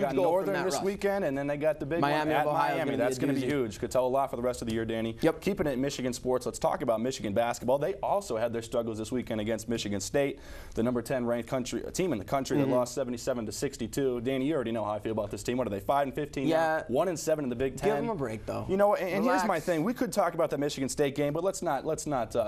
got Northern this weekend, and then they got the big one at Miami. That's going to be huge. Could tell a lot for the rest of the year, Danny. Yep. Keeping it at Michigan sports, let's talk about Michigan basketball. They also had their struggles this weekend against Michigan State, the number 10 ranked team in the country that lost 77-62. Danny, you already know how I feel about this team. What are they, 5-15? Yeah. 1-7 in the Big Ten. Give them a break, though. You know, and here's my thing. We could talk about the Michigan State game, but let's not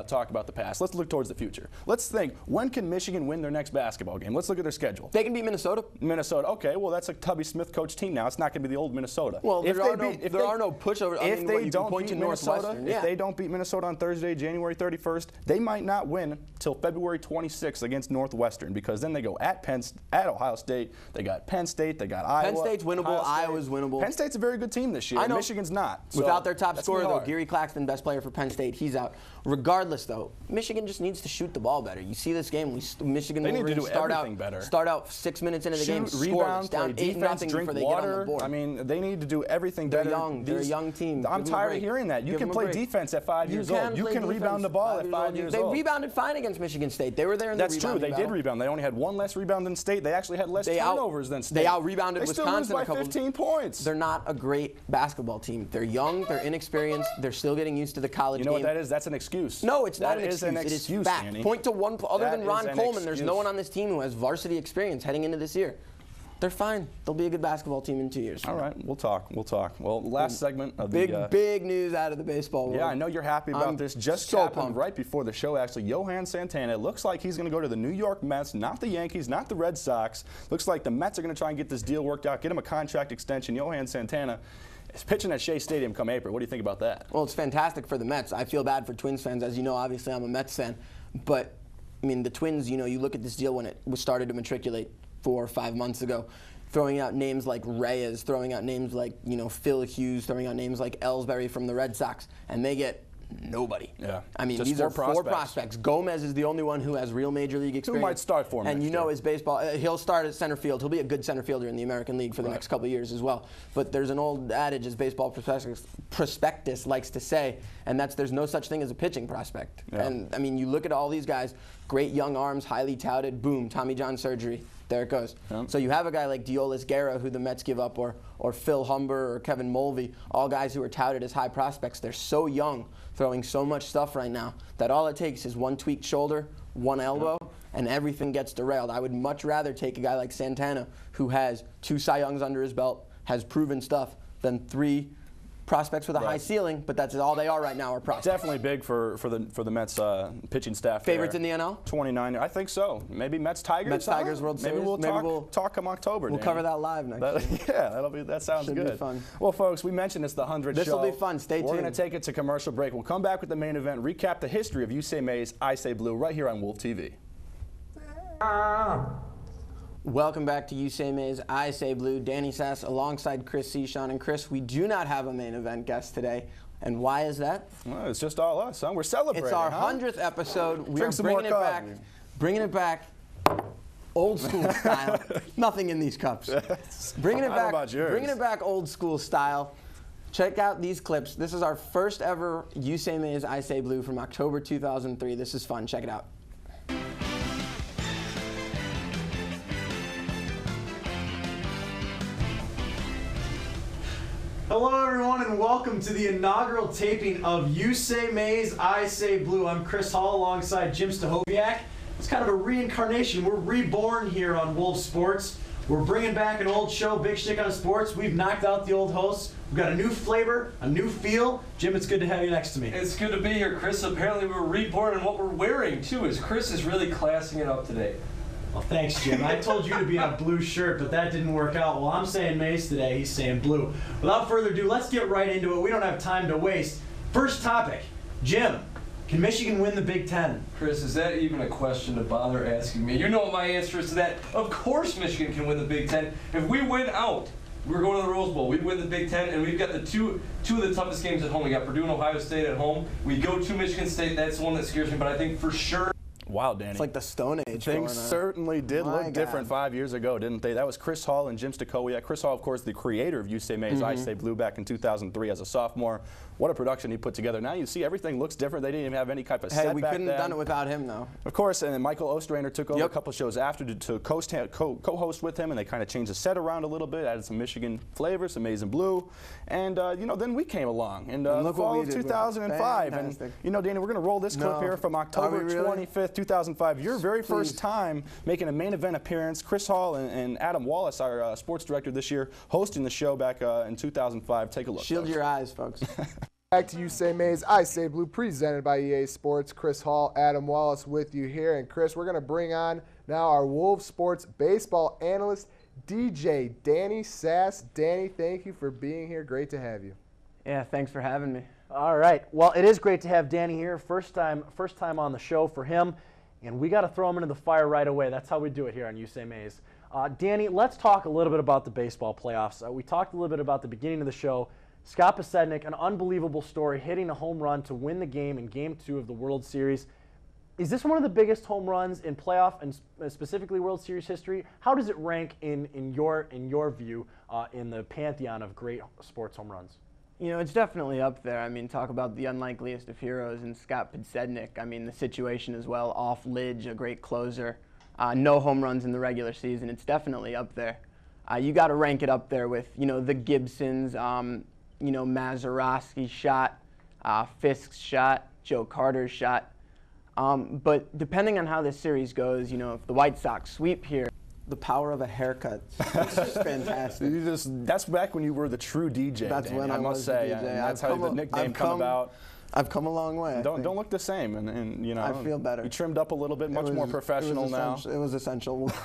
talk about the past. Let's look towards the future. Let's think, when can Michigan win their next basketball game? Let's look at their schedule. They can beat Minnesota. Minnesota. Okay, well, that's a Tubby Smith coach team now. It's not going to be the old Minnesota. Well, there are no pushovers. If they don't beat Minnesota, if they don't beat Minnesota on Thursday, January 31st, they might not win till February 26th against Northwestern, because then they go at Ohio State. They got Penn State. They got Iowa. Penn State's winnable. Iowa's winnable. Penn State's a very good team this year. I know. Michigan's not. So without their top scorer, though, Geary Claxton, best player for Penn State, he's out. Regardless, though, Michigan just needs to shoot the ball better. You see this game, Michigan they need to do everything better. better. Start out 6 minutes into the game, rebound, down play defense, drink water. I mean, they need to do everything better. They're a young team. I'm tired of hearing that. You can play defense at 5 years old. You can rebound the ball at 5 years old. They rebounded fine against Michigan State. They were there in the rebounding battle. That's true. They did rebound. They only had one less rebound than State. They actually had less turnovers than State. They out-rebounded Wisconsin. They still lose by 15 points. They're not a great basketball team. They're young. They're inexperienced. They're still getting used to the college game. You know what that is? That's an excuse. No, it's not an excuse. It is fact. Danny. Point to one. Other than Ron Coleman, there's no one on this team who has varsity experience heading into this year. They're fine. They'll be a good basketball team in 2 years. All right, we'll talk. We'll talk. Well, last segment of big news out of the baseball world. Yeah, I know you're happy about this. Just happened right before the show, actually. Johan Santana, it looks like he's going to go to the New York Mets, not the Yankees, not the Red Sox. Looks like the Mets are going to try and get this deal worked out, get him a contract extension. Johan Santana is pitching at Shea Stadium come April. What do you think about that? Well, it's fantastic for the Mets. I feel bad for Twins fans. As you know, obviously I'm a Mets fan. But, I mean, the Twins, you know, you look at this deal when it was started to matriculate 4 or 5 months ago, throwing out names like Reyes, throwing out names like, you know, Phil Hughes, throwing out names like Ellsbury from the Red Sox, and they get nobody. Yeah. I mean, just these are 4 prospects. Gomez is the only one who has real major league experience. Who might start for him And you know his baseball, he'll start at center field. He'll be a good center fielder in the American League for the next couple of years as well. But there's an old adage, as Baseball Prospectus likes to say, and that's there's no such thing as a pitching prospect. Yeah. And, I mean, you look at all these guys, great young arms, highly touted, boom, Tommy John surgery. There it goes. Yeah. So you have a guy like Diolis Guerra, who the Mets give up, or Phil Humber or Kevin Mulvey, all guys who are touted as high prospects. They're so young, throwing so much stuff right now, that all it takes is one tweaked shoulder, one elbow, and everything gets derailed. I would much rather take a guy like Santana, who has 2 Cy Youngs under his belt, has proven stuff, than 3 prospects with a high ceiling, but that's all they are right now are prospects. Definitely big for the Mets pitching staff. Favorites in the NL? 29. I think so. Maybe Mets Tigers. Mets Tigers World Series. Maybe we'll talk come October. We'll cover that live next year. Yeah, that sounds good. Should be fun. Well, folks, we mentioned it's the 100th show. This will be fun. Stay tuned. We're going to take it to commercial break. We'll come back with the main event, recap the history of You Say Maize, I Say Blue, right here on WOLV TV. Welcome back to You Say Maize, I Say Blue. Danny Sass alongside Chris Sean. And Chris, we do not have a main event guest today. And why is that? Well, it's just all us, huh? We're celebrating. It's our 100th episode. We are bringing it back old school style. Nothing in these cups. Bringing it back old school style. Check out these clips. This is our first ever You Say Maize, I Say Blue from October 2003. This is fun. Check it out. Hello everyone and welcome to the inaugural taping of You Say Maize, I Say Blue. I'm Chris Hall alongside Jim Stahoviak. It's kind of a reincarnation. We're reborn here on WOLV Sports. We're bringing back an old show, Big Shtick on Sports. We've knocked out the old hosts. We've got a new flavor, a new feel. Jim, it's good to have you next to me. It's good to be here, Chris. Apparently we're reborn, and what we're wearing too is Chris is really classing it up today. Well, thanks, Jim. I told you to be in a blue shirt, but that didn't work out. Well, I'm saying maize today. He's saying blue. Without further ado, let's get right into it. We don't have time to waste. First topic. Jim, can Michigan win the Big Ten? Chris, is that even a question to bother asking me? You know what my answer is to that. Of course Michigan can win the Big Ten. If we win out, we're going to the Rose Bowl. We win the Big Ten, and we've got the two of the toughest games at home. We got Purdue and Ohio State at home. We go to Michigan State. That's the one that scares me, but I think for sure. Wow, Danny. It's like the Stone Age. H. Things certainly did look different God. 5 years ago, didn't they? That was Chris Hall and Jim Stachowiak. Chris Hall, of course, the creator of You Say Maize, I Say Blue back in 2003 as a sophomore. What a production he put together. Now you see everything looks different. They didn't even have any type of set we back couldn't then. have done it without him, though. Of course, and then Michael Ostrander took over a couple shows after to co-host with him, and they kind of changed the set around a little bit, added some Michigan flavor, some maize and blue, and you know, then we came along in the fall of 2005. And you know, Danny, we're going to roll this clip here from October 25th, 2005. Your very first time making a main event appearance. Chris Hall and Adam Wallace, our sports director this year, hosting the show back in 2005. Take a look. Shield your eyes, folks. Back to You Say Maize, I Say Blue, presented by EA Sports. Chris Hall, Adam Wallace with you here. And Chris, we're going to bring on now our WOLV Sports baseball analyst, DJ Danny Sass. Danny, thank you for being here. Great to have you. Yeah, thanks for having me. All right. Well, it is great to have Danny here. First time on the show for him. And we got to throw him into the fire right away. That's how we do it here on You Say Maize. Danny, let's talk a little bit about the baseball playoffs. We talked a little bit about the beginning of the show. Scott Pasednik, an unbelievable story, hitting a home run to win the game in Game 2 of the World Series. Is this one of the biggest home runs in playoff and specifically World Series history? How does it rank in your view in the pantheon of great sports home runs? You know, it's definitely up there. I mean, talk about the unlikeliest of heroes and Scott Pasednik. I mean, the situation as well, off Lidge, a great closer. No home runs in the regular season. It's definitely up there. You got to rank it up there with, you know, the Gibsons, you know, Mazeroski's shot, Fisk's shot, Joe Carter's shot. But depending on how this series goes, you know, if the White Sox sweep here, the power of a haircut. It's just fantastic. That's back when you were the true DJ. That's Danny, when I must was say. the DJ. And that's how the nickname come about. I've come a long way. Don't look the same, and you know. I feel better. You trimmed up a little bit, much more professional now. It was essential. Well,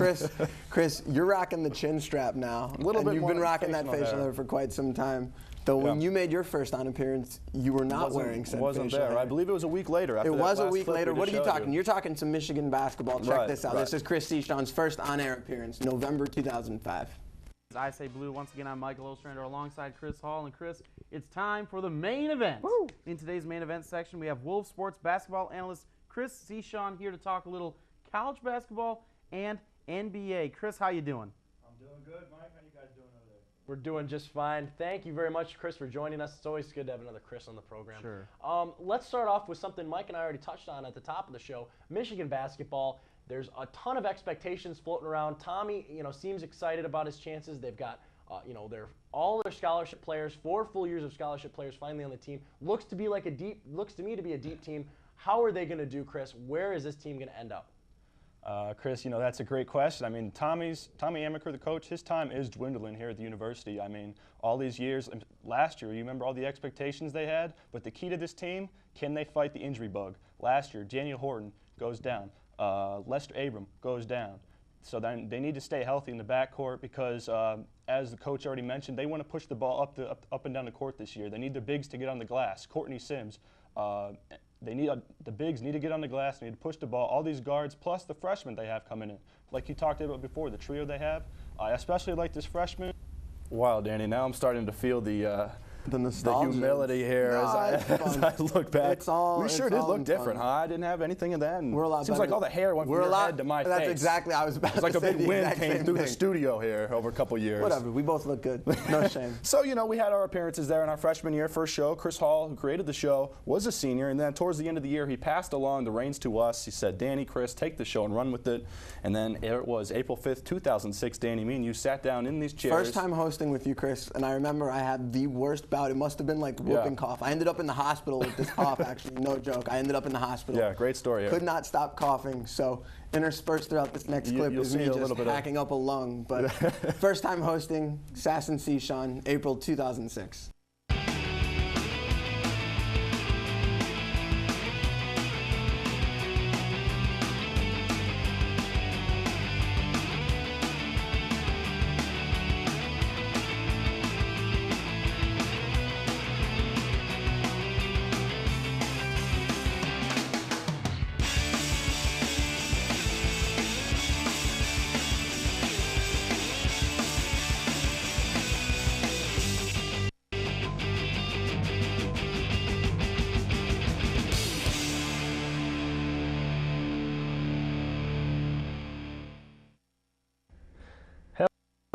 Chris, you're rocking the chin strap now. A little bit you've more been rocking that facial hair for quite some time. Though when you made your first on appearance, you were not wearing said wasn't facial there. hair. I believe it was a week later. After it was a week later. What are you talking? You're talking some Michigan basketball. Check this out. This is Chris Sean's first on-air appearance, November 2005. I Say Blue. Once again, I'm Michael Ostrander alongside Chris Hall. And Chris, it's time for the main event. Woo. In today's main event section, we have WOLV Sports basketball analyst Chris Sean here to talk a little college basketball and NBA. Chris, how you doing? I'm doing good, Mike. How you guys doing over there? We're doing just fine. Thank you very much, Chris, for joining us. It's always good to have another Chris on the program. Sure. Let's start off with something Mike and I already touched on at the top of the show, Michigan basketball. There's a ton of expectations floating around. Tommy, you know, seems excited about his chances. They've got you know, all their scholarship players, 4 full years of scholarship players finally on the team. Looks to me to be a deep team. How are they going to do, Chris? Where is this team going to end up? Chris, you know, that's a great question. I mean, Tommy Amaker, the coach, his time is dwindling here at the university. I mean, all these years, last year, you remember all the expectations they had? But the key to this team, can they fight the injury bug? Last year, Daniel Horton goes down. Lester Abram goes down. So then they need to stay healthy in the backcourt because, as the coach already mentioned, they want to push the ball up and down the court this year. They need the bigs to get on the glass. Courtney Sims, the bigs need to get on the glass. They need to push the ball. All these guards, plus the freshmen they have coming in, like you talked about before, the trio they have. I especially like this freshman. Wow, Danny. Now I'm starting to feel the humility here as I look back. We sure did look different, huh? I didn't have anything of that. And we're a lot seems better. like all the hair went from your head to my face. That's exactly. I was about to say. It's like a big wind came through thing. the studio here over a couple years. Whatever. We both look good. No shame. So, you know, we had our appearances there in our freshman year. First show, Chris Hall, who created the show, was a senior. And then towards the end of the year, he passed along the reins to us. He said, Danny, Chris, take the show and run with it. And then it was April 5th, 2006, Danny, me and you sat down in these chairs. First time hosting with you, Chris. And I remember I had the worst bout. It must have been like whooping cough. I ended up in the hospital with this cough, actually. No joke. I ended up in the hospital. Yeah, great story. Could not stop coughing. So interspersed throughout this next clip is me just hacking up a lung. But first time hosting, Sass and Sean, April 2006.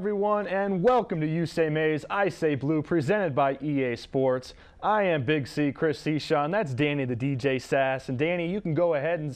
everyone, and welcome to You Say Maize, I Say Blue, presented by EA Sports. I am Big C, Chris C. Sean. That's Danny the DJ Sass. And Danny, you can go ahead and